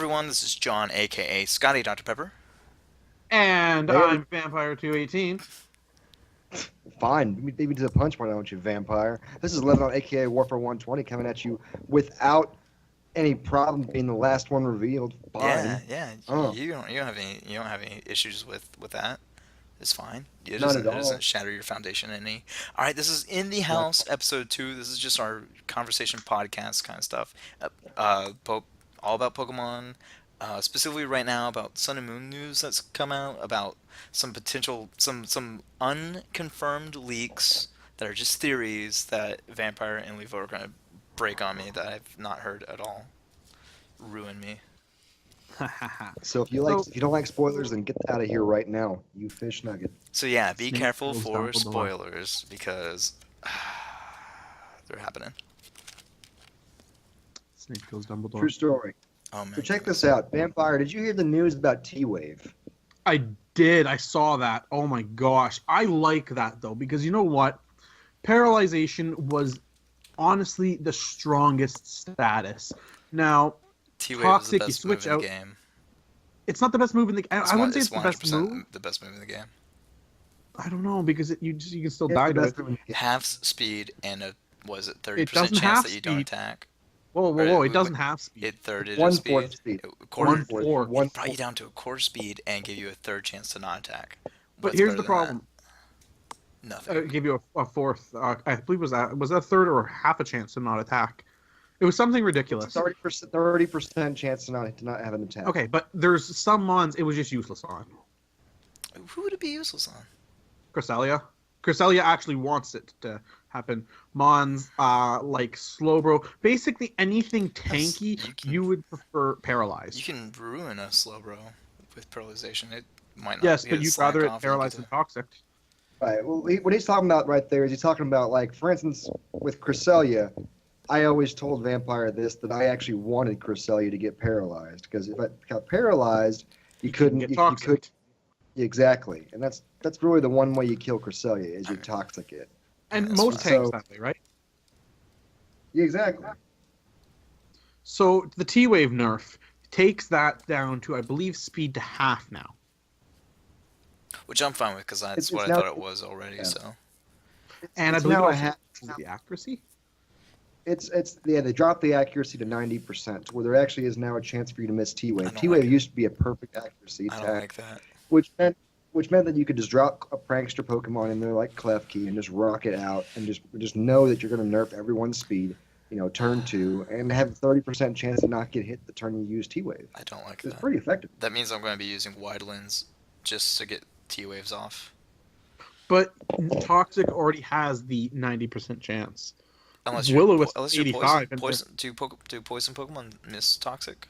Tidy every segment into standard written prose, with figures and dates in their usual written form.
everyone, this is John, aka ScottyDrPepper. And Hey, I'm Vampire 218. fine. Beat me to the punch, why don't you, vampire? This is Lebanon, aka Warfor120, coming at you without any problem being the last one revealed. Yeah, Fine. yeah, Oh, you don't have any issues with that. It's fine. not at It doesn't all. shatter your foundation any. All right, this is In the Not House, episode 2. This is just our conversation podcast kind of stuff. Po- all about Pokemon. Specifically right now about Sun and Moon news that's come out about some potential some unconfirmed leaks that are just theories that Vampire and Levo are gonna break on me that I've not heard at all. Ruin me. so So, if you don't like spoilers, then get out of here right now, you fish nugget. So yeah, be Snake careful kills for Dumbledore. spoilers because they're happening. Snake kills True Dumbledore. story. Oh So man. check this out, vampire. Did you hear the news about T-Wave? I did. I saw that. Oh my gosh. I like that though because you know what? Paralyzation was honestly the strongest status. Now, T-Wave is the Toxic, you best move switch in the out. game. It's not the best move in the. I wouldn't say It's it's the best move. 100% the best move in the game. I don't know because you can still It's die the to it. best one. Half speed and a was it It 30% doesn't chance have that you don't speed. attack? Whoa, whoa, Or whoa! It doesn't have speed. it thirded a One fourth speed. speed. Quarter. One fourth. One It brought you fourth. down to a quarter speed and gave you a third chance to not attack. But What's here's better the than that? problem. Nothing. Give you a fourth. I believe was that a third or half a chance to not attack. It was something ridiculous. 30% chance to not have an attack. Okay, but there's some mons it was just useless on. Who would it be useless on? Cresselia. Cresselia actually wants it to happen. Mons, like Slowbro, basically anything tanky, you would prefer paralyzed. You can ruin a Slowbro with paralyzation. It might not. Yes, be but as you'd slack rather it off, paralyzed you than toxic. Right. Well, what he's talking about right there is he's talking about, like, for instance, with Cresselia, I always told Vampire this, that I actually wanted Cresselia to get paralyzed, because if I got paralyzed, you couldn't Get you toxic. could exactly, and that's really the one way you kill Cresselia is you toxic it. And That's most fine. tanks So- that way, right? Yeah, exactly. So the T-Wave nerf takes that down to, I believe, speed to half now. Which I'm fine with because that's It's what I now- thought it was already. yeah. So And I It's believe it now a also half. improves the accuracy. They dropped the accuracy to 90%, where there actually is now a chance for you to miss I T-Wave. don't T-Wave like it. used to be a perfect accuracy I attack. don't like that. which meant that you could just drop a prankster Pokemon in there like Klefki and just rock it out and just know that you're going to nerf everyone's speed, turn 2, and have a 30% chance to not get hit the turn you use T-Wave. I don't like It's that. pretty effective. That means I'm going to be using wide lens just to get T-waves off. But Toxic already has the 90% chance. Unless you're, Willow is unless you're 85. do poison Pokemon miss Toxic?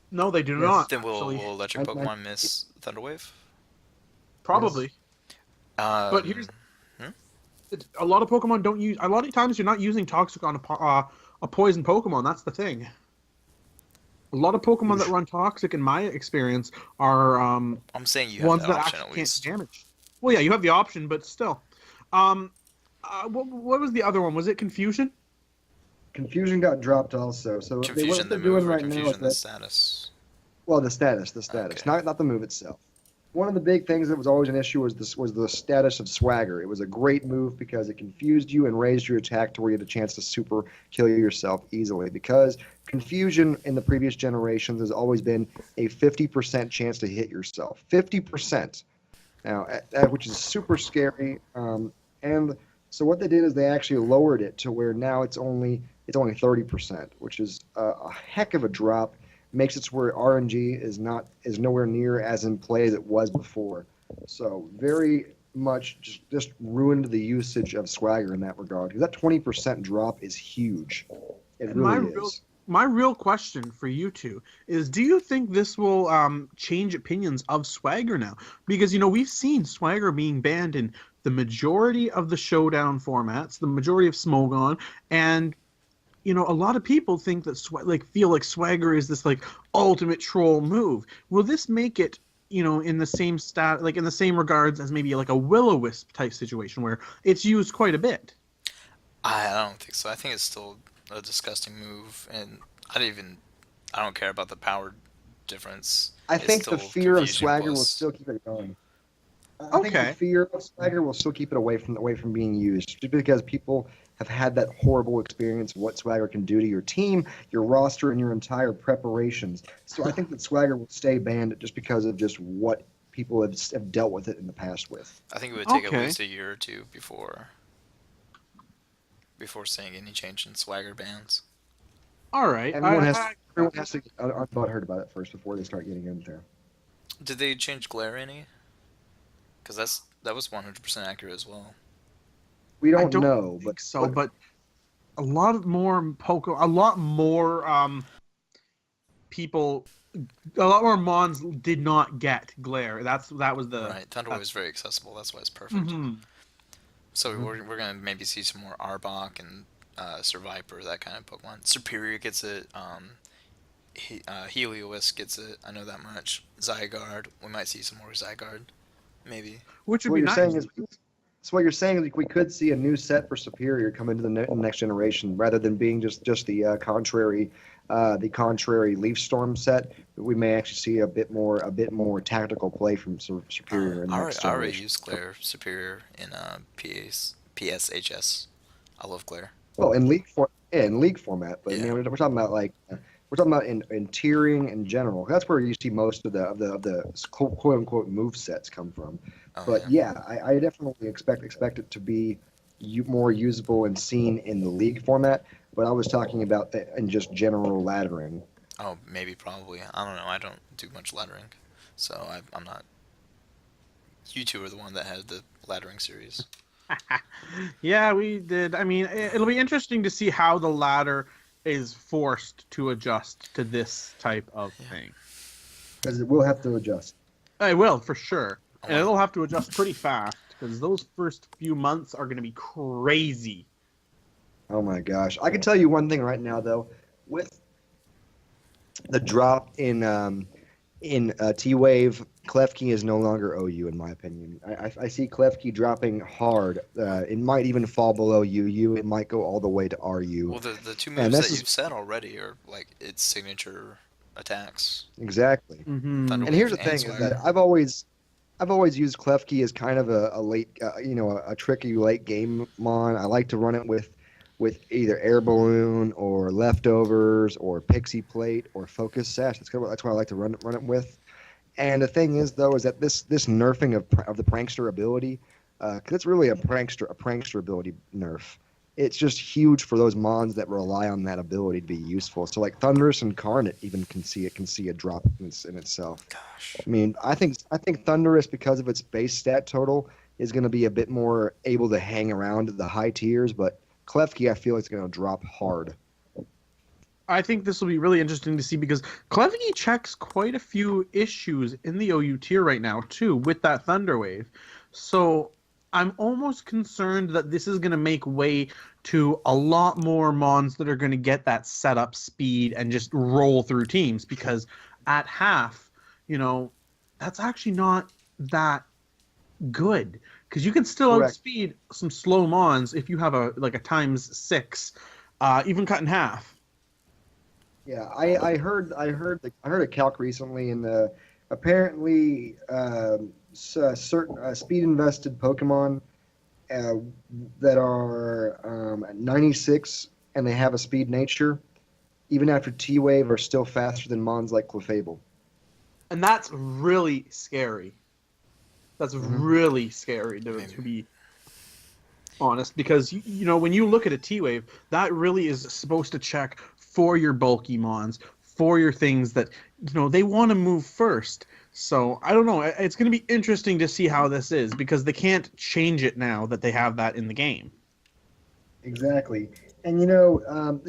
No, they do Yes. not. Then will actually. electric I- Pokemon miss Thunderwave? Probably. But here's a lot of Pokemon don't use. A lot of times you're not using Toxic on a poison Pokemon. That's the thing. A lot of Pokemon that run Toxic, in my experience, are I'm saying you have ones that that option actually at can't least. damage. Well, yeah, you have the option, but still. What was the other one? Was it Confusion? Confusion got dropped also. So Confusion what the they're doing move or right now confusion is the that, status? well, the status, Okay. not the move itself. One of the big things that was always an issue was the status of Swagger. It was a great move because it confused you and raised your attack to where you had a chance to super kill yourself easily. Because confusion in the previous generations has always been a 50% chance to hit yourself. 50%. Now, which is super scary. And so what they did is they actually lowered it to where now it's only 30%, which is a heck of a drop. Makes it to where RNG is nowhere near as in play as it was before. So very much just ruined the usage of Swagger in that regard. Because that 20% drop is huge. It And really is. My real question for you two is: do you think this will change opinions of Swagger now? Because we've seen Swagger being banned in the majority of the showdown formats, the majority of Smogon, and a lot of people think that feel like Swagger is this ultimate troll move. Will this make it in the same in the same regards as maybe like a Will-O-Wisp type situation where it's used quite a bit? I don't think so. I think it's still a disgusting move, and I don't care about the powered difference. I It's think the still fear of confusion Swagger will plus. still keep it going. I think the Okay. fear of Swagger will still keep it away from being used, just because people have had that horrible experience of what Swagger can do to your team, your roster, and your entire preparations. So I think that Swagger will stay banned just because of just what people have dealt with it in the past with. I think it would take at Okay. least a year or two before seeing any change in swagger bans. All right. Everyone has to get unbutthurt about it first before they start getting in there. Did they change glare any? Because that was 100% accurate as well. We I don't don't know, think so, but a lot more people, a lot more Mons did not get glare. That was the Right, Thunderwave is very accessible. That's why it's perfect. Mhm. So Mhm. we're gonna maybe see some more Arbok and Survivor, that kind of Pokemon. Superior gets it. Helios gets it. I know that much. Zygarde. We might see some more Zygarde. Maybe. Which So would what be you're nice. saying is, so what you're saying is like we could see a new set for Superior come into the next generation, rather than being just the contrary Leaf Storm set. We may actually see a bit more tactical play from Superior in the next I already generation. used Glare Superior in PSHS. I love Glare. Well, in league format, but I mean, Yeah. we're talking about we're talking about in tiering in general. That's where you see most of the quote unquote move sets come from. Oh But yeah. yeah, I definitely expect it to be more usable and seen in the league format. But I was talking about in just general laddering. Oh, maybe probably. I don't know. I don't do much laddering, so I'm not. You two are the one that had the laddering series. Yeah, we did. I mean, it'll be interesting to see how the ladder is forced to adjust to this type of Yeah. thing. Because it will have to adjust. I will, for sure. I And want- it'll have to adjust pretty fast because those first few months are going to be crazy. Oh my gosh! I can tell you one thing right now though, with the drop in T-Wave, Klefki is no longer OU in my opinion. I see Klefki dropping hard. It might even fall below UU. It might go all the way to RU. Well, the two And moves this that is you've said already are like its signature attacks. exactly. Mm-hmm. Thunder And here's the Wave and thing: is that Swagger. I've always used Klefki as kind of a late, a tricky late game mon. I like to run it with either air balloon or leftovers or pixie plate or focus sash. That's what I like to run it with. And the thing is, though, is that this nerfing of the prankster ability, because it's really a prankster ability nerf. It's just huge for those mons that rely on that ability to be useful. So like Thunderous and Carnot even can see a drop in itself. Gosh. I mean, I think Thunderous, because of its base stat total, is going to be a bit more able to hang around the high tiers, but Klefki, I feel it's going to drop hard. I think this will be really interesting to see because Klefki checks quite a few issues in the OU tier right now, too, with that Thunder Wave. So I'm almost concerned that this is going to make way to a lot more Mons that are going to get that setup speed and just roll through teams because at half, that's actually not that good because you can still Correct. outspeed some slow Mons if you have a *6, even cut in half. Yeah, I heard a calc recently, and apparently certain speed invested Pokemon that are 96 and they have a speed nature, even after T Wave, are still faster than Mons like Clefable. And that's really scary. That's really scary to be honest, because when you look at a T-Wave, that really is supposed to check for your bulky mons, for your things that they want to move first. So I don't know. It's going to be interesting to see how this is because they can't change it now that they have that in the game. Exactly, and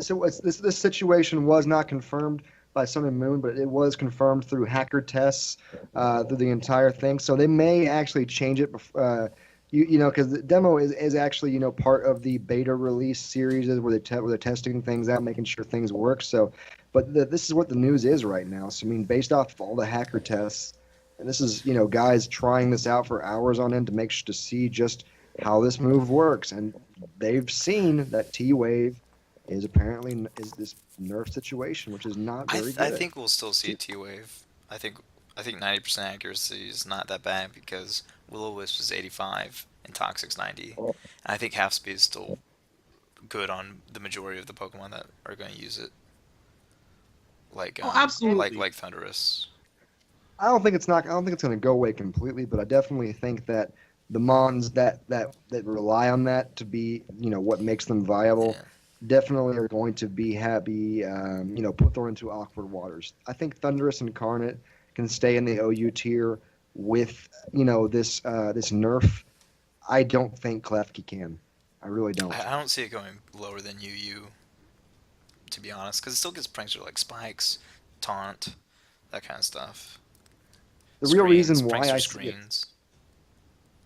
so this situation was not confirmed by Sun and Moon, but it was confirmed through hacker tests through the entire thing. So they may actually change it. Because the demo is actually part of the beta release series where they're testing things out, making sure things work. So, but this is what the news is right now. So I mean, based off of all the hacker tests, and this is guys trying this out for hours on end to see just how this move works, and they've seen that T-Wave is apparently this nerf situation, which is not very good. I think we'll still see T-Wave I think 90% accuracy is not that bad because Will-O-Wisp is 85 and Toxic's 90. Oh, And I think half speed is still good on the majority of the Pokemon that are going to use it. Oh, absolutely. Like Thundurus. I don't think it's not. I don't think it's going to go away completely, but I definitely think that the mons that rely on that to be, what makes them viable, Yeah. definitely are going to be happy. Put them into awkward waters. I think Thunderous and Incarnate can stay in the OU tier with, this nerf. I don't think Klefki can. I really don't. I don't see it going lower than UU, to be honest, because it still gets prankster like Spikes, Taunt, that kind of stuff. The real reason why prankster I see it screens.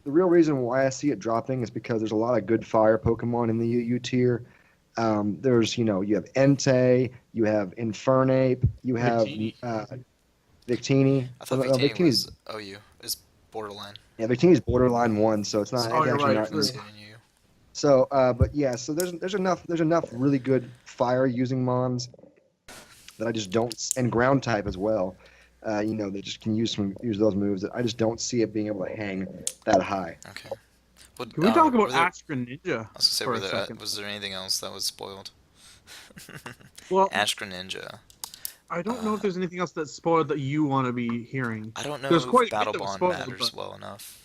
the real reason why I see it dropping is because there's a lot of good fire Pokemon in the UU tier. There's, you have Entei, you have Infernape, you have Victini. Victini. I thought No, Victini Victini's, was OU. It's borderline. yeah, Victini's borderline one, so it's not. Oh, It's you're actually right, not. true. It's hitting you. So, but yeah, so there's enough really good fire using mons that I just don't, and ground type as well. They just can use those moves that I just don't see it being able to hang that high. Okay. Well, Can we talk were about there, Ash Greninja I was gonna say, for a second? was there anything else that was spoiled? Well, Ash Greninja. I don't know if there's anything else that's spoiled that you want to be hearing. I don't know There's quite if a bit Battle that was Bond spoiled, matters but- well enough.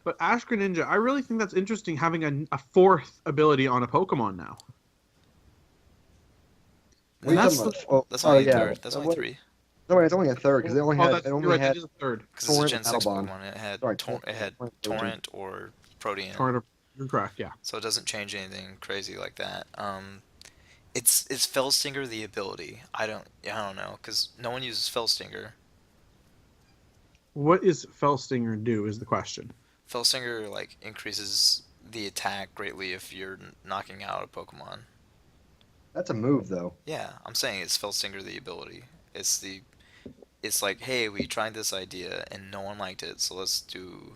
But Ash Greninja, I really think that's interesting having a fourth ability on a Pokemon now. What are you that's talking about? That's Oh, only yeah. third. That's only three. No, it's only a third because they only had. You're right, that is a third. Because it's a Torrent Gen and 6 Battle Bond. Pokemon. It had, Sorry, it had Torrent or Protean. Torrent, you're correct, yeah. So it doesn't change anything crazy like that. It's Fellstinger the ability. I don't know because no one uses Fellstinger. What is Fellstinger do is the question. Fellstinger like increases the attack greatly if you're knocking out a Pokemon. That's a move though. Yeah, I'm saying it's Fellstinger the ability. It's like, hey, we tried this idea and no one liked it, so let's do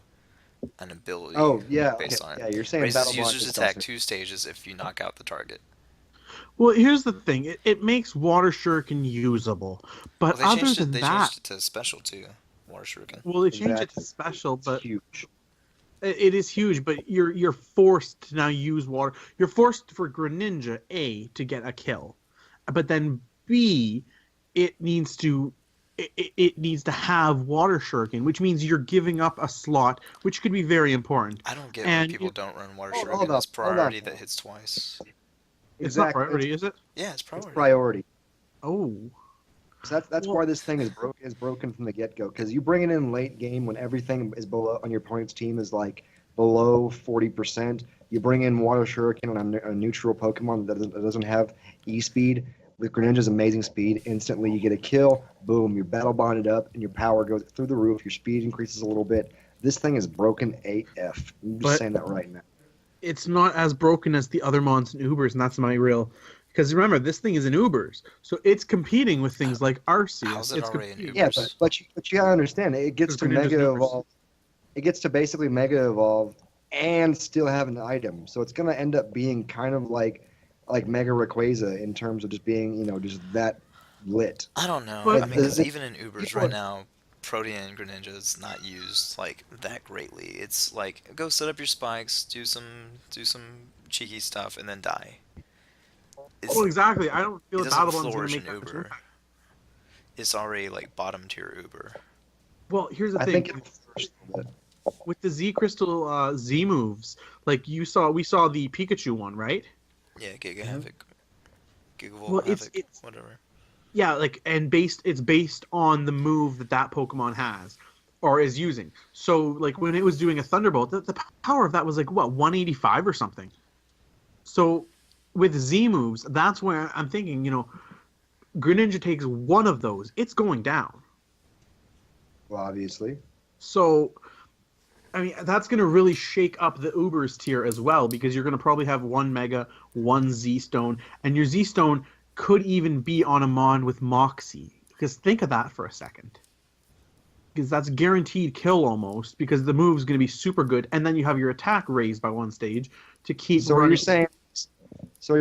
an ability. Oh yeah, based okay. on it. Yeah, you're saying Raises Battle Bond user's is attack Fellstinger. 2 stages if you knock out the target. Well, here's the thing. It makes Water Shuriken usable. But Well, other than they that... changed it to special too. Water Shuriken. Well, they changed it to Exactly. special, It's but huge. it is huge. But you're forced to now use water. You're forced for Greninja A to get a kill, but then B, it needs to have Water Shuriken, which means you're giving up a slot, which could be very important. I don't get And why people don't run Water Hold Shuriken up, as priority that hits twice. It's not Exactly. priority, is it? Yeah, it's It's priority. priority. Oh, So that's Well- why this thing is broken from the get go. Because you bring it in late game when everything is below on your opponent's team is like below 40%. You bring in Water Shuriken on a neutral Pokemon that doesn't have E speed. With Greninja's amazing speed, instantly you get a kill. Boom, you're battle bonded up, and your power goes through the roof. Your speed increases a little bit. This thing is broken AF. I'm just But- saying that right now. it's not as broken as the other Mons and Ubers, and that's my real. Because remember, this thing is in Ubers, so it's competing with things like Arceus. How's it It's already in competing- Yeah, Ubers? but you gotta understand, it gets to Because Greninja's Mega numbers. Evolve. It gets to basically Mega Evolve and still have an item. So it's gonna end up being kind of like Mega Rayquaza in terms of just being, just that lit. I don't know. But- I mean, 'cause Is it- even in Ubers people right are- now, Protean and Greninja is not used like that greatly. It's like go set up your spikes, do some cheeky stuff, and then die. It's, Oh, exactly. I don't feel it that doesn't Battle Bond's going flourish to in make that much Uber. impact. It's already like bottom tier Uber. Well, here's the I thing. think it first a little bit. With the Z Crystal Z-moves, like we saw the Pikachu one, right? Yeah, Giga Havoc, Giga Volt Well, it's- Havoc, it's- whatever. Yeah, it's based on the move that Pokemon has or is using. So, like when it was doing a Thunderbolt, the power of that was like what 185 or something. So, with Z moves, that's where I'm thinking, Greninja takes one of those, it's going down. Well, obviously. So, I mean, that's going to really shake up the Ubers tier as well because you're going to probably have one Mega, one Z Stone, and your Z Stone could even be on a Mon with Moxie. Because think of that for a second. Because that's guaranteed kill almost, because the move's going to be super good, and then you have your attack raised by one stage to keep So are running.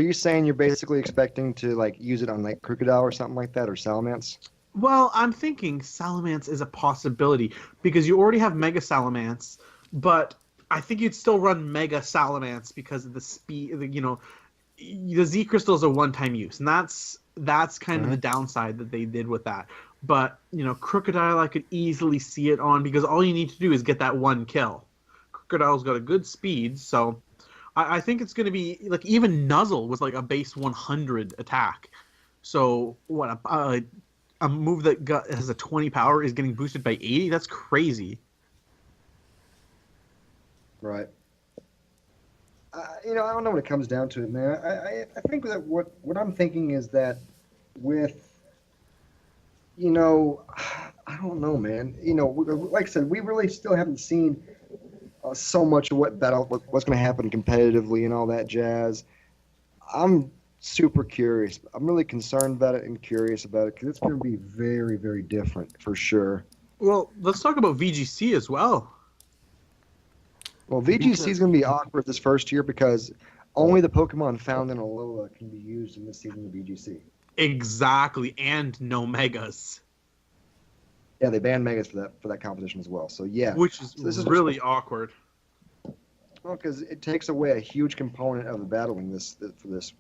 you saying you're basically expecting to use it on like Crocodile or something like that or Salamence? Well, I'm thinking Salamence is a possibility because you already have Mega Salamence, but I think you'd still run Mega Salamence because of the speed. The Z Crystal is a one-time use, and that's kind of the downside that they did with that. But Crocodile, I could easily see it on because all you need to do is get that one kill. Crocodile's got a good speed, so I think it's going to be like even Nuzzle was like a base 100 attack. So what a move that has a 20 power is getting boosted by 80? That's crazy. Right. I don't know what it comes down to, man. I think that what I'm thinking is that with, I don't know, man. Like I said, we really still haven't seen so much of what's going to happen competitively and all that jazz. I'm super curious. I'm really concerned about it and curious about it because it's going to be very, very different for sure. Well, let's talk about VGC as well. Well, VGC is going to be awkward this first year because only the Pokemon found in Alola can be used in this season of VGC. Exactly, and no Megas. Yeah, they banned Megas for that competition as well. So yeah, which is really awkward. Well, because it takes away a huge component of the battling for this.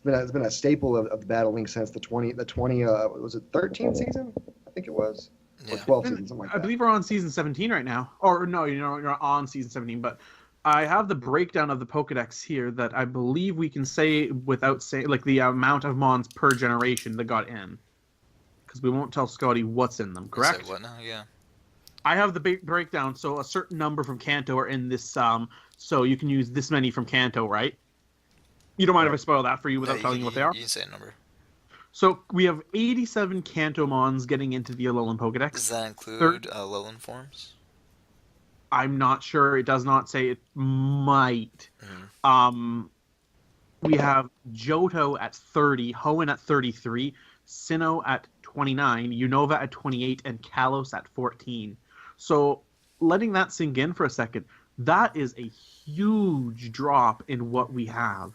It's been a staple of the battling since the 20 was it 13 season? I think it was. Or 12 season, something like that. I believe we're on season 17 right now. Or no, you're on season 17, but I have the breakdown of the Pokedex here that I believe we can say without saying like the amount of mons per generation that got in. Because we won't tell Scotty what's in them, correct? Say what now? Yeah. I have the breakdown, so a certain number from Kanto are in this so you can use this many from Kanto, right? You don't mind if I spoil that for you without telling you what they are? You can say a number. So we have 87 Kanto mons getting into the Alolan Pokedex. Does that include Alolan forms? I'm not sure. It does not say. It might. Mm-hmm. We have Johto at 30, Hoenn at 33, Sinnoh at 29, Unova at 28, and Kalos at 14. So letting that sink in for a second, that is a huge drop in what we have.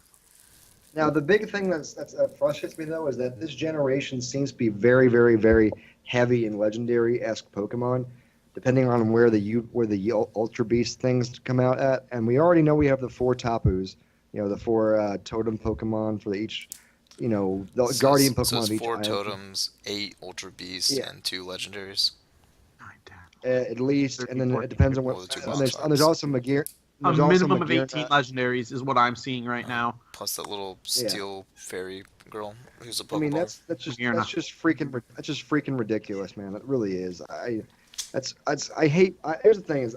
Now, the big thing that frustrates me, though, is that this generation seems to be very, very, very heavy in legendary-esque Pokemon, depending on where the Ultra Beast things come out at. And we already know we have the 4 Tapus, the 4 Totem Pokemon for each, the Guardian Pokemon so of each 4 island. Totems, 8 Ultra Beasts, and 2 Legendaries. At least, and then it depends on what. And there's also Magir. A minimum of 18 legendaries is what I'm seeing right now. Plus that little steel fairy girl who's a Pokeball. I mean, that's just freaking ridiculous, man. It really is. Here's the thing: is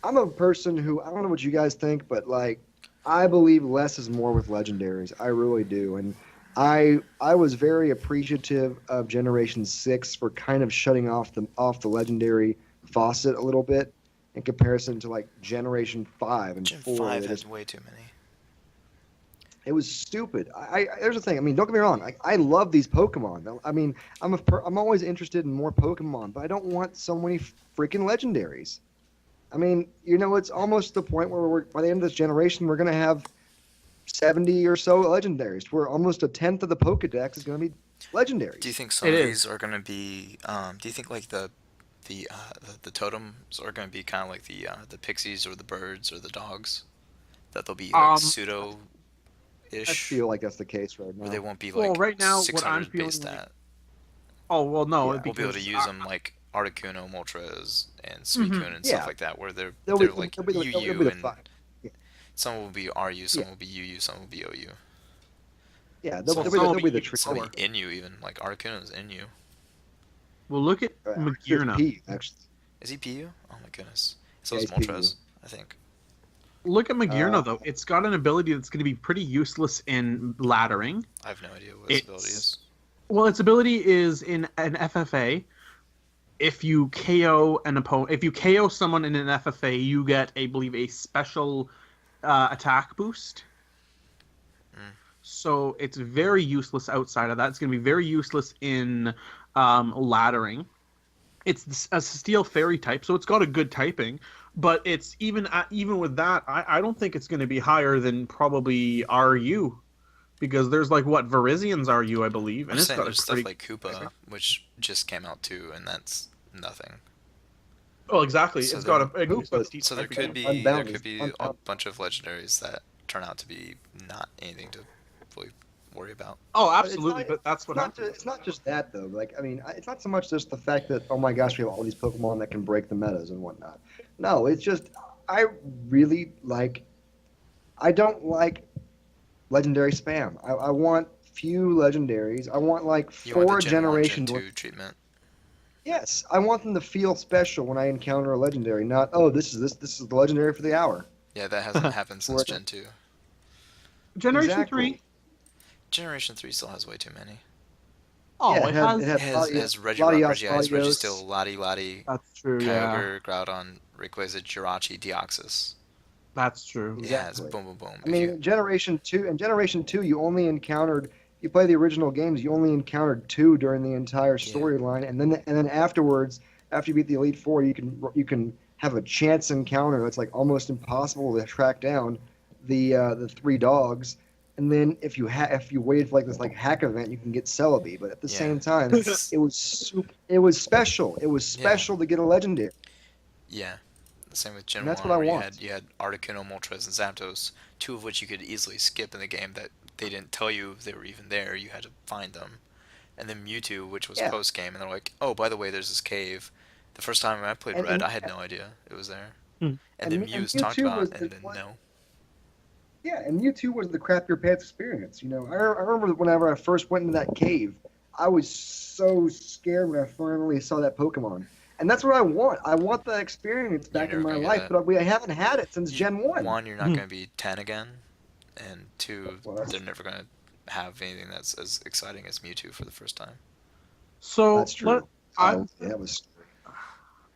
I'm a person who, I don't know what you guys think, but like, I believe less is more with legendaries. I really do, and I was very appreciative of Generation 6 for kind of shutting off the legendary faucet a little bit. In comparison to like Generation 5 and Gen 4. 5 has way too many. It was stupid. There's the thing. I mean, don't get me wrong. I love these Pokemon. I mean, I'm always interested in more Pokemon, but I don't want so many freaking legendaries. I mean, it's almost the point where by the end of this generation, we're going to have 70 or so legendaries. Where almost a tenth of the Pokedex is going to be legendary. Do you think some of these are going to be? Do you think like the totems are going to be kind of like the pixies or the birds or the dogs, that they'll be like pseudo-ish? I feel like that's the case right now. Or they won't be like right now, 600 what I'm feeling base stat. Oh well, no, We'll be able to use them like Articuno, Moltres, and Suicune and stuff like that, where they're like UU and some will be RU, some will be UU, some will be OU. Yeah, they'll be the trick. Some will be Inu even, like Articuno's Inu. Well, look at Magearna. Actually. Is he PU? Oh my goodness. So is Moltres, I think. Look at Magearna, though. It's got an ability that's going to be pretty useless in laddering. I have no idea what its ability is. Well, its ability is in an FFA. If you KO an opponent, if you KO someone in an FFA, you get, I believe, a special attack boost. So it's very useless outside of that. It's going to be very useless in laddering. It's a steel fairy type, so it's got a good typing. But it's even with that, I don't think it's going to be higher than probably RU. because there's like what Verizians are you, I believe, I'm and it's saying got a there's stuff pretty. like Koopa, which just came out too, and that's nothing. Oh, exactly. So It's got there, a it's got a Koopas. decent so there type could again. be Unbounded. a Unbounded. bunch of legendaries that turn out to be not anything to really worry about. Oh, But it's not. absolutely. But that's It's what not. happens. It's not just that though. Like I mean, it's not so much just the fact that oh my gosh, we have all these Pokemon that can break the metas and whatnot. No, it's just I really like. I don't like legendary spam. I want few legendaries. I want like You want the four Gen 1, Gen generations. 2 treatment. Yes, I want them to feel special when I encounter a legendary. Not oh, this is the legendary for the hour. Yeah, that hasn't happened since Where- Gen 2. Generation exactly. 3. Generation 3 still has way too many. Oh, Yeah, it has. It has Latios, Regice, Latios. Registeel, Lati, That's true. Yeah, Kyogre, Groudon, Rayquaza, Jirachi, Deoxys. that's true. It has Exactly. boom, boom, boom. I mean, Generation 2, you only encountered. You play the original games, you only encountered two during the entire Yeah. storyline, and then afterwards, after you beat the Elite Four, you can have a chance encounter that's like almost impossible to track down the three dogs. And then if you waited for like this like hack event, you can get Celebi. But at the Yeah. same time, it was special. It was special to get a legendary. Yeah. The same with Gen And that's 1, what I where want. you had Articuno, Moltres, and Zapdos, two of which you could easily skip in the game that they didn't tell you they were even there. You had to find them. And then Mewtwo, which was Yeah. post game, and they're like, oh, by the way, there's this cave. The first time I played And- Red, and- I had no idea it was there. Hmm. And then and Mew's Mewtwo talked about was it, and the then one- no. Yeah, and Mewtwo was the crap your pants experience. You know, I remember whenever I first went into that cave, I was so scared when I finally saw that Pokemon. And that's what I want. I want that experience back in never my gonna get life, it. but I haven't had it since Gen 1. One, you're not Hmm. going to be 10 again, and two, Well, that's- they're never going to have anything that's as exciting as Mewtwo for the first time. So That's true. That was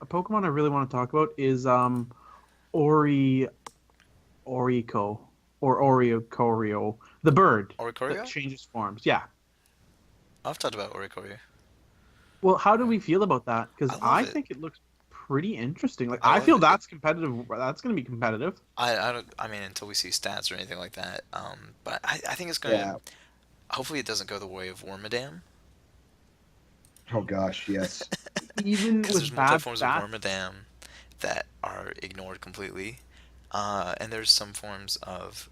a Pokemon I really want to talk about is Orico or Oricorio, the bird that Oricorio? changes forms. Yeah. I've talked about Oricorio. Well, how do we feel about that? Because I love I it. think it looks pretty interesting. Like I I love feel it. that's competitive. That's going to be competitive. I mean, until we see stats or anything like that. But I think it's going to. yeah. Hopefully, it doesn't go the way of Wormadam. Oh gosh, yes. Even Because with there's bad multi-forms of stats. Wormadam that are ignored completely. And there's some forms of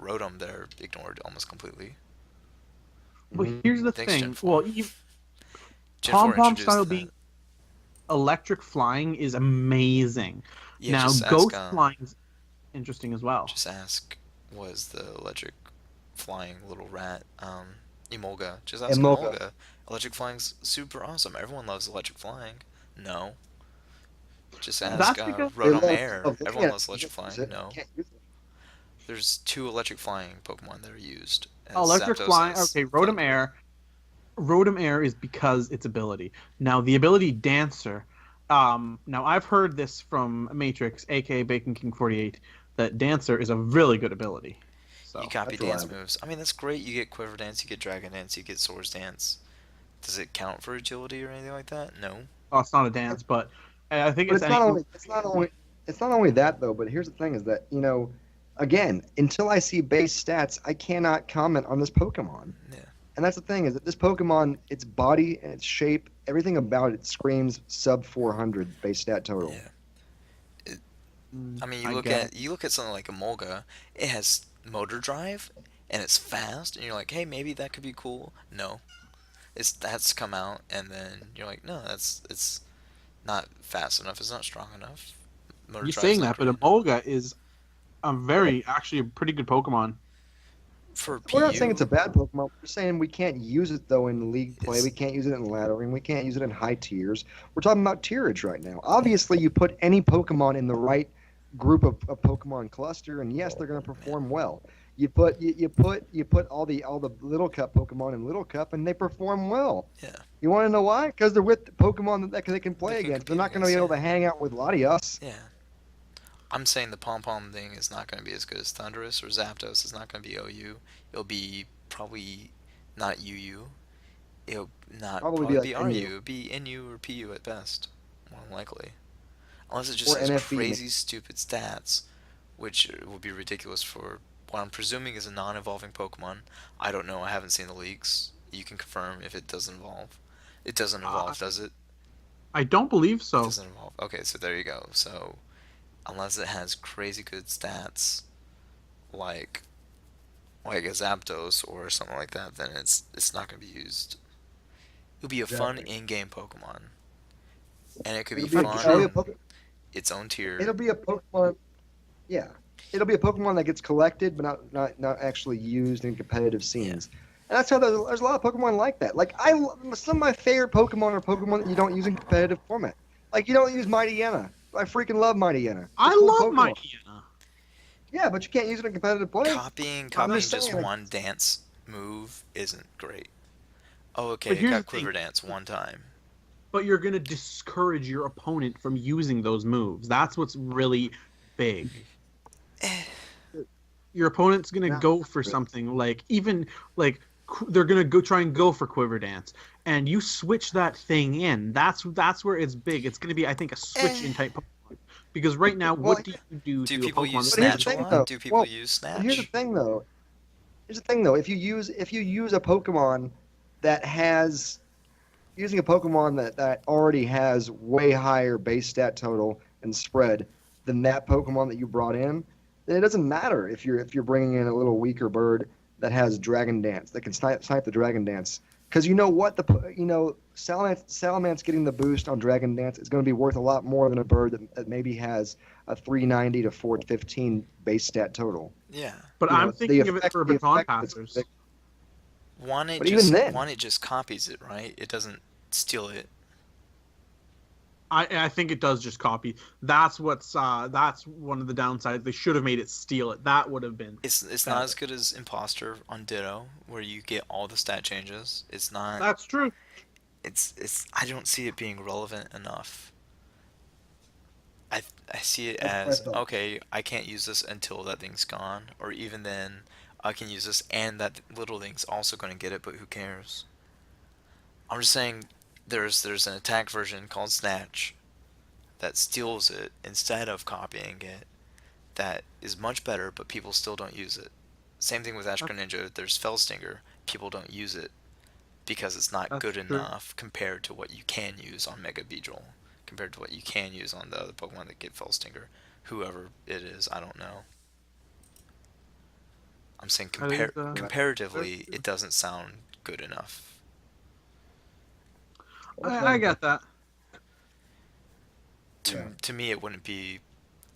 Rotom that are ignored almost completely. But Mhm. here's the Thanks, thing. Gen 4. Well, Gen 4 Pom Pom introduced style that. being electric flying is amazing. Yeah, Now just ghost ask, flying is interesting as well. just ask, was the electric flying little rat, Emolga. Just ask Emolga. Emolga. Electric flying's super awesome. Everyone loves electric flying. No. Just That's ask because- They Rotom love- Air. they Everyone can't loves electric use flying. it. No. Can't use it. There's two electric flying Pokemon that are used. as Electric Zapdos flying. has Okay, Rotom Thundurus. Air. Rotom Air is because its ability. Now the ability Dancer. Now I've heard this from Matrix, aka Bacon King 48, that Dancer is a really good ability. So You copy That's dance reliable. moves. I mean, that's great. You get Quiver Dance, you get Dragon Dance, you get Swords Dance. Does it count for agility or anything like that? No. oh, it's not a dance, but I think But it's it's not only that though. But here's the thing: is that again, until I see base stats, I cannot comment on this Pokemon. Yeah. And that's the thing is that this Pokemon, its body and its shape, everything about it screams sub 400 base stat total. Yeah. I mean, you look at something like Emolga. It has motor drive, and it's fast, and you're like, hey, maybe that could be cool. No, that's come out, and then you're like, no, it's not fast enough. It's not strong enough. Motor You're drive's saying not that, but great enough. Emolga is actually a pretty good Pokemon. For We're not saying PU, it's a bad Pokemon. We're saying we can't use it though in league play. It's- We can't use it in laddering. We can't use it in high tiers. We're talking about tierage right now. Obviously, you put any Pokemon in the right group of Pokemon cluster, and yes, they're going to perform well. You put all the Little Cup Pokemon in Little Cup, and they perform well. Yeah. You want to know why? Because they're with Pokemon that they can play They can against. They're compete not going to be against, able to hang out with Latios. Yeah. I'm saying the Pom Pom thing is not going to be as good as Thundurus or Zapdos. It's not going to be OU. It'll be probably not UU. It'll not Probably probably be be like RU. NU. It'll be NU or PU at best, more than likely. Unless it just Or has NFE, crazy stupid stats, which would be ridiculous for what I'm presuming is a non-evolving Pokemon. I don't know. I haven't seen the leaks. You can confirm if it does evolve. It doesn't Uh, evolve, does it? I don't believe It so. doesn't evolve. Okay, so there you go. So unless it has crazy good stats, like a Zapdos or something like that, then it's not gonna be used. It'll be a fun Exactly. in-game Pokemon, and it could be It'll be a, That's fun it'll be true. a in Poke- its own tier. it'll be a Pokemon. Yeah, it'll be a Pokemon that gets collected, but not actually used in competitive Yeah. scenes. And that's how there's a lot of Pokemon like that. Like some of my favorite Pokemon are Pokemon that you don't use in competitive format. Like you don't use Mightyena. I freaking love Mightyena. It's a I cool love Pokemon. Mightyena. Yeah, but you can't use it in competitive play. I'm Copying just just saying. Like, one dance move isn't great. Oh, But okay, it here's the got thing. Quiver Dance one time. But you're gonna discourage your opponent from using those moves. That's what's really big. Your opponent's gonna yeah, go for something like even like they're gonna go try and go for Quiver Dance, and you switch that thing in. That's where it's big. It's gonna be, I think, a switch Eh. in type Pokemon. Because right now, well, what do you do Do to a people Pokemon use but here's the Snatch a thing lot? though. Do people Well, use but here's the Snatch? thing though. Here's the thing though. If you use a Pokemon that has using a Pokemon that already has way higher base stat total and spread than that Pokemon that you brought in, then it doesn't matter if you're bringing in a little weaker bird that has Dragon Dance that can snipe the Dragon Dance. Because you know what Salamence getting the boost on Dragon Dance is going to be worth a lot more than a bird that maybe has a 390 to 415 base stat total. Yeah. But You I'm know the thinking of it effect for the baton effect of it's passers. but even then, One it just copies it, right? It doesn't steal it. I think it does just copy. That's one of the downsides. They should have made it steal it. That would have been It's not better. as good as Imposter on Ditto, where you get all the stat changes. It's not. That's true. It's. I don't see it being relevant enough. I I see it that's what I as thought. okay. I can't use this until that thing's gone, or even then, I can use this and that little thing's also going to get it. But who cares? I'm just saying, there's an attack version called Snatch that steals it instead of copying it. That is much better, but people still don't use it. Same thing with Ash That's, Greninja. There's Fellstinger. People don't use it because it's not that's good true. enough compared to what you can use on Mega Beedrill, compared to what you can use on the other Pokemon that get Fellstinger. Whoever it is, I don't know. I'm saying That is that's comparatively, true. it doesn't sound good enough. That's I fine. get that. Yeah. To me, it wouldn't be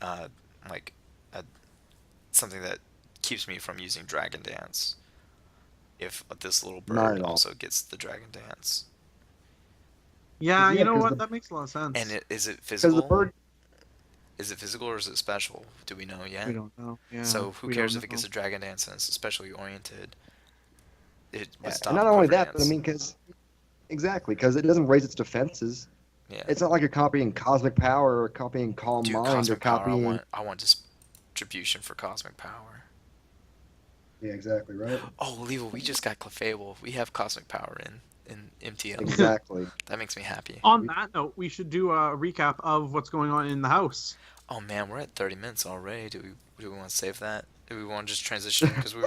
uh, like a, something that keeps me from using Dragon Dance if this little Not bird at all. also gets the Dragon Dance. Yeah, Because you yeah, know because what? That makes a lot of And sense. is it the physical? bird. Is it physical or is it special? Do we know We yet? don't know. Yeah, So who we cares don't if it gets know. a Dragon Dance and it's especially oriented? It would Yeah, and stop not a only Quiver that, but I Dance. mean, because exactly, because it doesn't raise its defenses. Yeah. It's not like you're copying Cosmic Power or copying Calm Dude, Mind or Cosmic Power, copying. I want distribution for Cosmic Power. Yeah, exactly right. Oh, Levo, we just got Clefable. We have Cosmic Power in MTL. Exactly. That makes me happy. On We, that note, we should do a recap of what's going on in the house. Oh man, we're at 30 minutes already. Do we want to save that? Do we want to just transition? Because we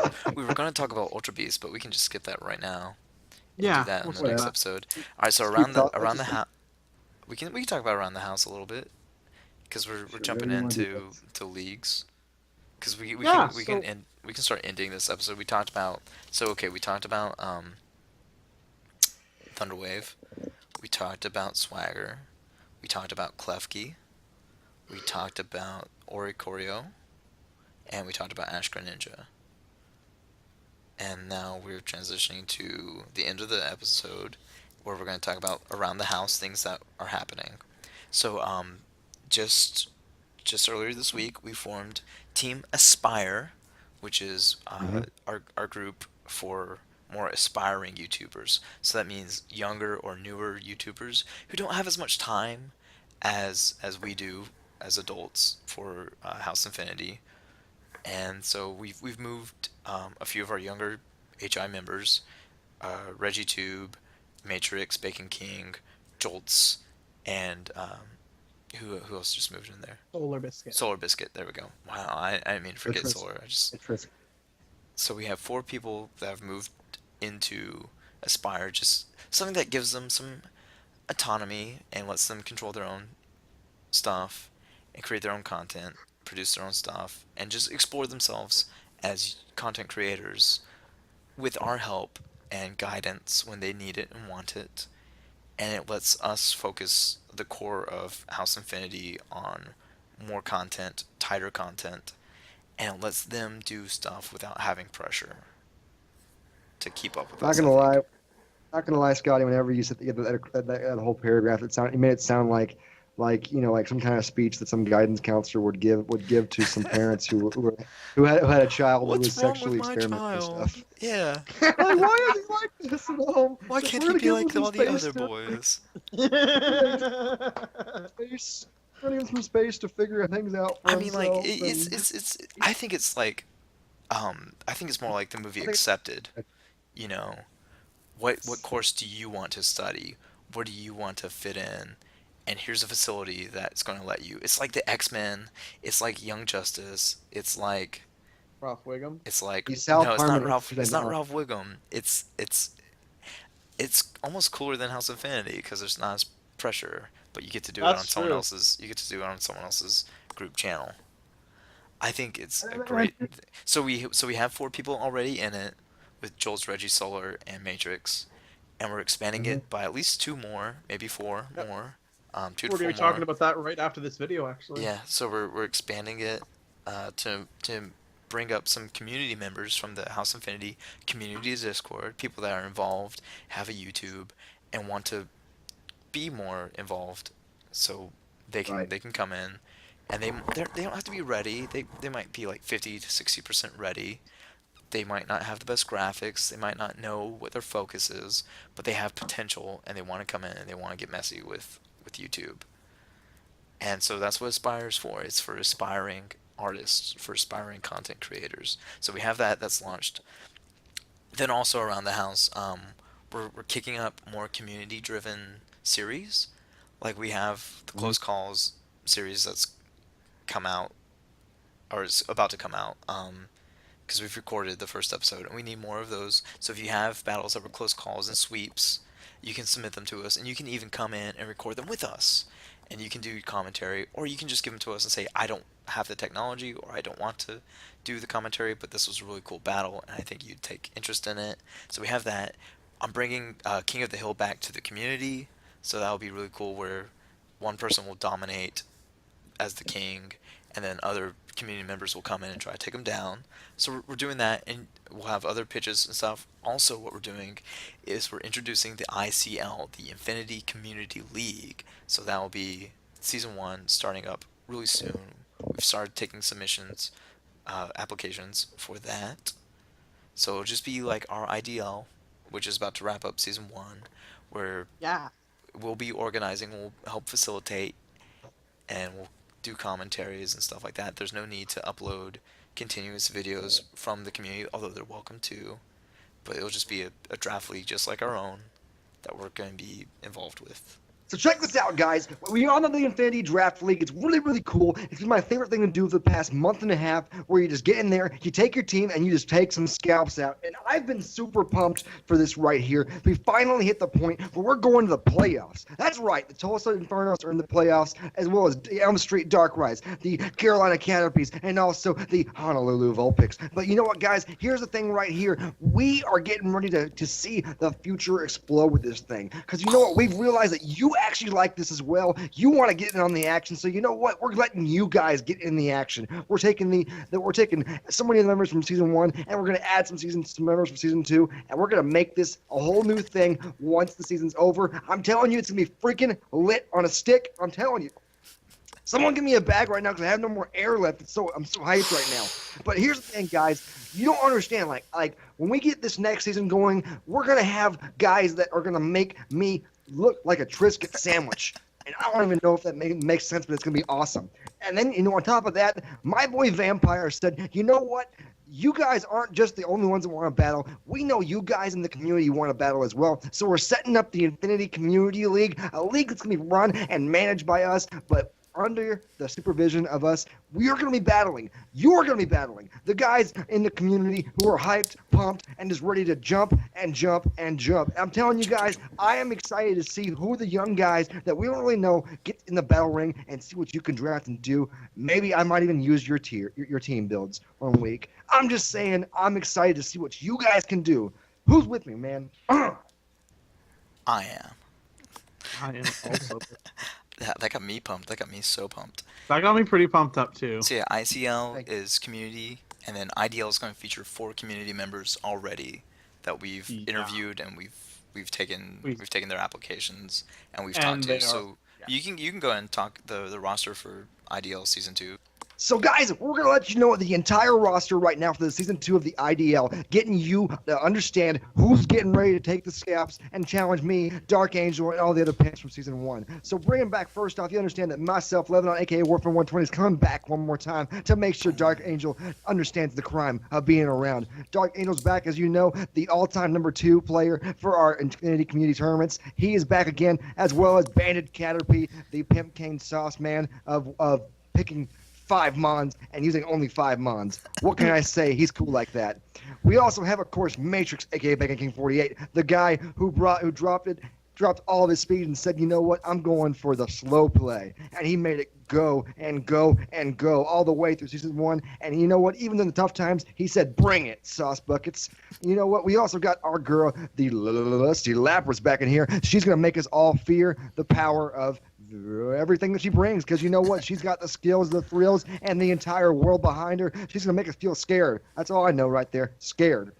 were going to talk about Ultra Beast, but we can just skip that right now and do Yeah, that we'll in the skip next whatever. that. episode. All right, so Let's keep talking. Let's around the just house, we can talk about around the house a little bit because we're sure whatever jumping you want to do. into to leagues because Yeah, we so can start ending this episode. We talked about we talked about Thunderwave, we talked about Swagger, we talked about Klefki, we talked about Oricorio, and we talked about Ash Greninja. And now we're transitioning to the end of the episode where we're going to talk about around the house things that are happening. So just just earlier this week we formed Team Aspire, which is Mhm. our group for more aspiring YouTubers. So that means younger or newer YouTubers who don't have as much time as we do as adults for House Infinity. And so we've moved a few of our younger HI members, Reggie Tube, Matrix, Bacon King, Jolts, and who else just moved in there? Solar Biscuit. Solar Biscuit. There we go. Wow, I didn't mean to It's forget risky. Solar. I just It's risky. So we have 4 people that have moved into Aspire, just something that gives them some autonomy and lets them control their own stuff and create their own content, produce their own stuff, and just explore themselves as content creators with our help and guidance when they need it and want it. And it lets us focus the core of House Infinity on more content, tighter content, and it lets them do stuff without having pressure to keep up with Not us, gonna I lie, think. not gonna lie, Scotty. Whenever you said that whole paragraph, it made it sound like like some kind of speech that some guidance counselor would give to some parents who had a child who was What's wrong with sexually my experimenting with child? stuff. Yeah. Like, why is he like this at home? Why We're can't he gonna be give him like some all the space other to boys? space. We're gonna give him some space to figure things out for I mean, like himself. it's. I think it's like, I think it's more like the movie I think Accepted. You know, what course do you want to study? Where do you want to fit in? And here's a facility that's going to let you. It's like the X-Men. It's like Young Justice. Ralph Wiggum. It's like he's South no, it's not Harmon. Ralph. It's not Ralph Wiggum. It's almost cooler than House Infinity because there's not as pressure, but you get to do it on That's someone true. else's. You get to do it on someone else's group channel. I think it's a I great. So we have 4 people already in it with Joel's Reggie Solar and Matrix, and we're expanding Mhm. it by at least 2 more, maybe 4 more, 2 to We're gonna 4 be talking more. about that right after this video, actually. Yeah, so we're expanding it to bring up some community members from the House Infinity community Discord, people that are involved, have a YouTube, and want to be more involved, so they can Right. they can come in, and they don't have to be ready. They might be like 50 to 60% ready. They might not have the best graphics. They might not know what their focus is, but they have potential, and they want to come in and they want to get messy with YouTube. And so that's what Aspire's for. It's for aspiring artists, for aspiring content creators. So we have that that's launched. Then also around the house, we're kicking up more community-driven series. Like we have the Mhm. Close Calls series that's come out or is about to come out. Because we've recorded the first episode and we need more of those. So if you have battles that were close calls and sweeps, you can submit them to us, and you can even come in and record them with us. And you can do commentary, or you can just give them to us and say, I don't have the technology, or I don't want to do the commentary, but this was a really cool battle, and I think you'd take interest in it. So we have that. I'm bringing King of the Hill back to the community, so that'll be really cool, where one person will dominate as the king, and then other community members will come in and try to take him down. So we're doing that, and we'll have other pitches and stuff. Also, what we're doing is we're introducing the ICL, the Infinity Community League. So that will be season 1 starting up really soon. We've started taking submissions, applications for that. So it'll just be like our IDL, which is about to wrap up season 1, where Yeah. we'll be organizing, we'll help facilitate, and we'll do commentaries and stuff like that. There's no need to upload continuous videos from the community, although they're welcome to. But it'll just be a draft league just like our own that we're going to be involved with. So check this out, guys. We are on the Infinity Draft League. It's really, really cool. It's been my favorite thing to do for the past month and a half, where you just get in there, you take your team, and you just take some scalps out. And I've been super pumped for this right here. We finally hit the point where we're going to the playoffs. That's right. The Tulsa Infernos are in the playoffs, as well as Elm Street Dark Rise, the Carolina Canopies, and also the Honolulu Vulpix. But you know what, guys? Here's the thing right here. We are getting ready to see the future explode with this thing. Because you know what? We've realized that you actually like this as well. You want to get in on the action. So you know what? We're letting you guys get in the action. We're taking so many of the members from season 1, and we're going to add some members from season 2, and we're going to make this a whole new thing once the season's over. I'm telling you, it's going to be freaking lit on a stick. I'm telling you. Someone give me a bag right now because I have no more air left. I'm so hyped right now. But here's the thing, guys. You don't understand. Like when we get this next season going, we're gonna have guys that are gonna make me look like a Triscuit sandwich. And I don't even know if that makes sense, but it's gonna be awesome. And then on top of that, my boy Vampire said, you know what? You guys aren't just the only ones that want to battle. We know you guys in the community want to battle as well. So we're setting up the Infinity Community League, a league that's going to be run and managed by us. But under the supervision of us, we are going to be battling. You're going to be battling the guys in the community who are hyped, pumped, and just ready to jump and jump and jump. I'm telling you guys, I am excited to see who the young guys that we don't really know get in the battle ring and see what you can draft and do. Maybe I might even use your team builds one week. I'm just saying, I'm excited to see what you guys can do. Who's with me, man? I am. I am also. That got me pumped. That got me so pumped. That got me pretty pumped up too. So yeah, ICL Thank you. is community, and then IDL is going to feature 4 community members already that we've Yeah. interviewed and we've taken their applications and we've And talked they to. are- So you can go ahead and talk the roster for IDL season 2. So, guys, we're going to let you know the entire roster right now for the Season 2 of the IDL, getting you to understand who's getting ready to take the scalps and challenge me, Dark Angel, and all the other picks from Season 1. So, bringing back first off, you understand that myself, Levonant, a.k.a. Warfor120, is coming back one more time to make sure Dark Angel understands the crime of being around. Dark Angel's back, as you know, the all-time number 2 player for our Infinity Community Tournaments. He is back again, as well as Banded Caterpie, the Pimp Cane Sauce Man of picking 5 mons and using only 5 mons. What can I say? He's cool like that. We also have, of course, Matrix, aka Bacon King 48, the guy who dropped all of his speed and said, you know what, I'm going for the slow play. And he made it go and go and go all the way through season 1. And you know what, even in the tough times, he said, bring it, sauce buckets. You know what, we also got our girl, the Lusty Lapras, back in here. She's going to make us all fear the power of everything that she brings, because you know what, she's got the skills, the thrills, and the entire world behind her. She's gonna make us feel scared. That's all I know right there, scared.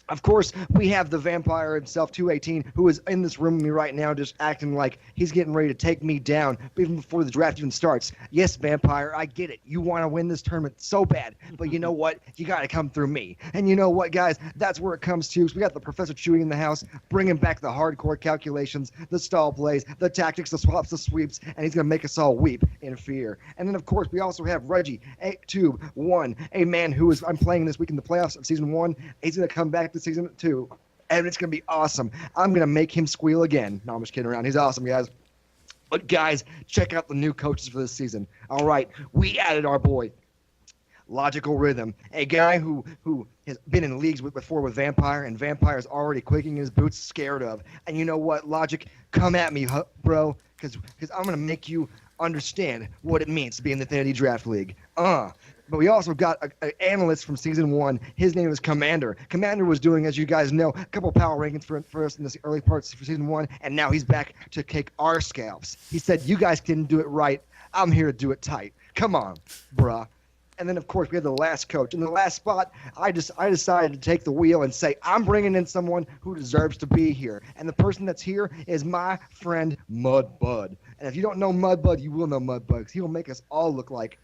Of course, we have the vampire himself, 218, who is in this room with me right now, just acting like he's getting ready to take me down even before the draft even starts. Yes, vampire, I get it. You want to win this tournament so bad, but you know what? You got to come through me. And you know what, guys? That's where it comes to. So we got the Professor Chewy in the house, bringing back the hardcore calculations, the stall plays, the tactics, the swaps, the sweeps, and he's going to make us all weep in fear. And then, of course, we also have Reggie, Tube 1, a man who is, I'm playing this week in the playoffs of Season 1. He's going to come back to Season 2, and it's going to be awesome. I'm going to make him squeal again. No, I'm just kidding around. He's awesome, guys. But, guys, check out the new coaches for this season. All right, we added our boy, Logical Rhythm, a guy who has been in leagues before with Vampire, and Vampire is already quaking in his boots, scared of. And you know what, Logic, come at me, bro, because I'm going to make you understand what it means to be in the Infinity Draft League. But we also got an analyst from Season 1. His name is Commander. Commander was doing, as you guys know, a couple power rankings for us in the early parts for Season 1, and now he's back to kick our scalps. He said, you guys didn't do it right. I'm here to do it tight. Come on, bruh. And then, of course, we had the last coach. In the last spot, I decided to take the wheel and say, I'm bringing in someone who deserves to be here. And the person that's here is my friend Mud Bud. And if you don't know Mud Bud, you will know Mud Bud, because he will make us all look like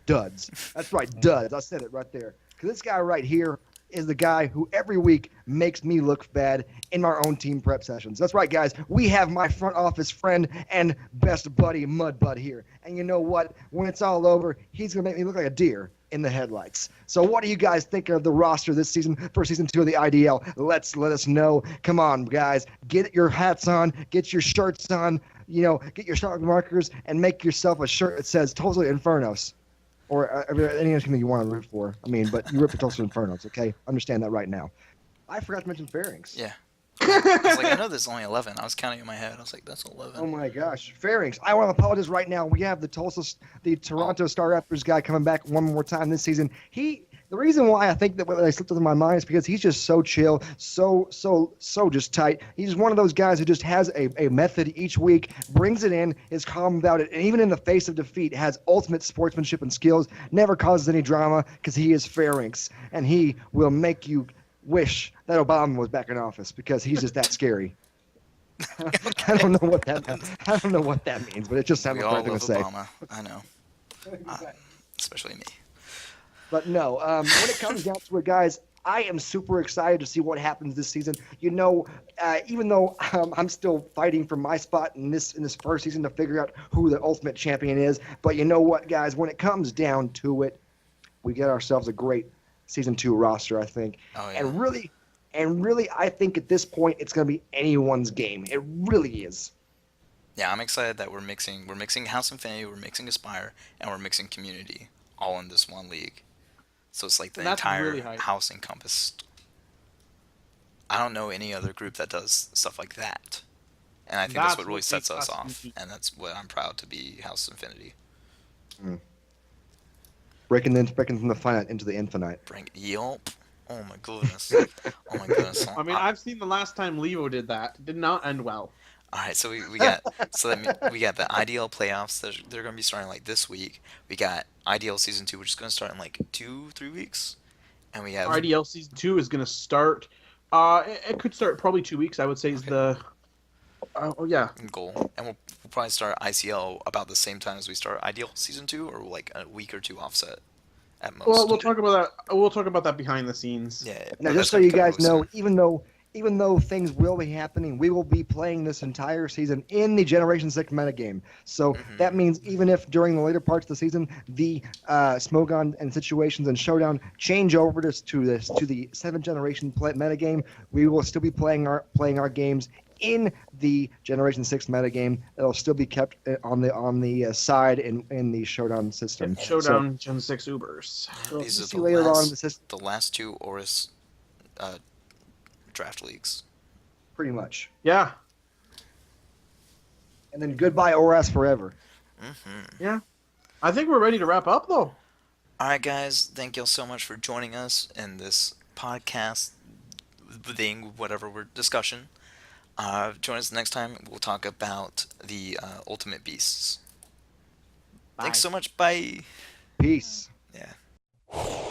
duds. That's right, duds. I said it right there. Because this guy right here is the guy who every week makes me look bad in our own team prep sessions. That's right, guys. We have my front office friend and best buddy, Mud Bud, here. And you know what? When it's all over, he's going to make me look like a deer in the headlights. So what do you guys think of the roster this season for Season 2 of the IDL? Let us know. Come on, guys. Get your hats on. Get your shirts on. You know, get your sharp markers and make yourself a shirt that says Totally Infernos. Or anything that you want to root for. I mean, but you root for Tulsa Infernos, okay? Understand that right now. I forgot to mention Pharynx. Yeah. I was like, I know there's only 11. I was counting in my head. I was like, that's 11. Oh my gosh, Pharynx! I want to apologize right now. We have the Toronto Star Raptors guy coming back one more time this season. The reason why I think that what I slipped into my mind is because he's just so chill, so just tight. He's one of those guys who just has a method each week, brings it in, is calm about it, and even in the face of defeat, has ultimate sportsmanship and skills, never causes any drama because he is Pharynx, and he will make you wish that Obama was back in office because he's just that scary. I don't know what that means, but it just sounds We like all what I'm love going to say. Obama. I know. Especially me. But no, when it comes down to it, guys, I am super excited to see what happens this season. You know, even though I'm still fighting for my spot in this first season to figure out who the ultimate champion is, but you know what, guys, when it comes down to it, we get ourselves a great Season 2 roster, I think. Oh, yeah. And really, I think at this point it's going to be anyone's game. It really is. Yeah, I'm excited that we're mixing House Infinity, we're mixing Aspire, and we're mixing Community all in this one league. So it's like the And that's really entire hype. house encompassed. I don't know any other group that does stuff like that. And I think that's That's what really what sets makes us us off, unique. and that's what I'm proud to be House Infinity. Mm. Breaking from the finite into the infinite. Bring Yelp. Oh my goodness. Oh my goodness. I mean, I've seen the last time Levo did that. It did not end well. All right, so we got we got the IDL playoffs. They're going to be starting like this week. We got IDL season 2, which is going to start in like 2-3 weeks, and we have IDL season 2 is going to start. It could start probably 2 weeks. I would say is Okay. the. Oh yeah. goal, and we'll probably start ICL about the same time as we start IDL season 2, or like a week or two offset at Well, most. we'll talk about that. We'll talk about that behind the scenes. Yeah, Now, but just that's so gonna be you coming guys really know, soon. even though things will be happening, we will be playing this entire season in the Generation 6 metagame. So that Mhm. means even if during the later parts of the season the Smogon and situations and Showdown change over to the 7th generation metagame, we will still be playing our games in the Generation 6 metagame. It'll still be kept on the side in the Showdown system. Yep, Yeah. So Showdown Gen 6 Ubers. Yeah, we'll these are see later on in the system, the last two Oris uh, draft leagues. pretty much. Yeah, And then goodbye ORAS forever. Mm-hmm. yeah. I think we're ready to wrap up though. All right, guys. Thank y'all so much for joining us in this podcast thing, whatever we're discussion. Join us next time. We'll talk about the Ultimate Beasts. Bye. Thanks so much. Bye. Peace. Yeah.